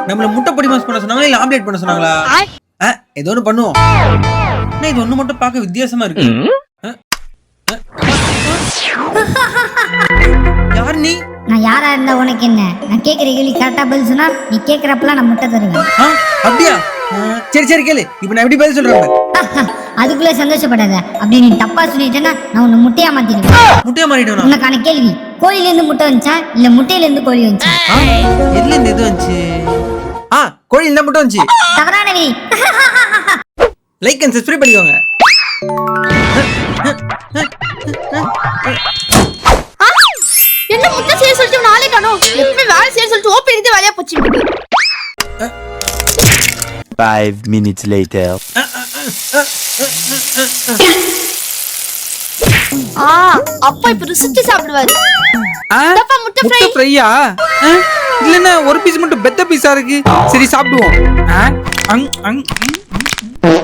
நம்மள முட்டை பொடி மாஸ் பண்ண சொன்னாங்களா இல்ல ஆம்லெட் பண்ண சொன்னாங்களா? ஏதோ ஒன்று பண்ணுவோம். இது ஒண்ணு மட்டும் பார்க்க வித்தியாசமா இருக்கு. யார் நீ? நான் யாரா இருந்தா உனக்கு என்ன? நான் கேக்குற கேள்வி கரெக்டா பதில் சொன்னா நீ கேக்குறப்பலாம் நான் முட்டை தருவேன். அப்படியா? சரி சரி கேளு. இப்போ நான் எப்படி பதில் சொல்றேன்? அதுக்குள்ள சந்தோஷப்படாத. அப்படி நீ தப்பா சொல்லிட்டேன்னா நான் உன்னை முட்டையா மாத்திடுவேன். முட்டையா மாறிடுவேன். உனக்கான கேள்வி, கோழில இருந்து முட்டை வந்துச்சா இல்ல முட்டையில இருந்து கோழி வந்துச்சா? எதுல இருந்து எது வந்துச்சு? கோழில இருந்து முட்டை வந்துச்சு. தவறானவி. லைக் அண்ட் சப்ஸ்கிரைப் பண்ணிக்கோங்க. என்ன முட்டை செய்ய சொல்லிட்டு நாளே காணோம். எப்பவுமே வேலை செய்ய சொல்லிட்டு ஓப்பி எடுத்து வேலையா போச்சு. 5 minutes later. அப்பா இப்ப ருசிச்சு சாப்பிடுவாரு. முட்டை ஃப்ரையா? இல்லன்னா ஒரு பீஸ் மட்டும் பெத்த பீஸா இருக்கு. சரி சாப்பிடுவோம்.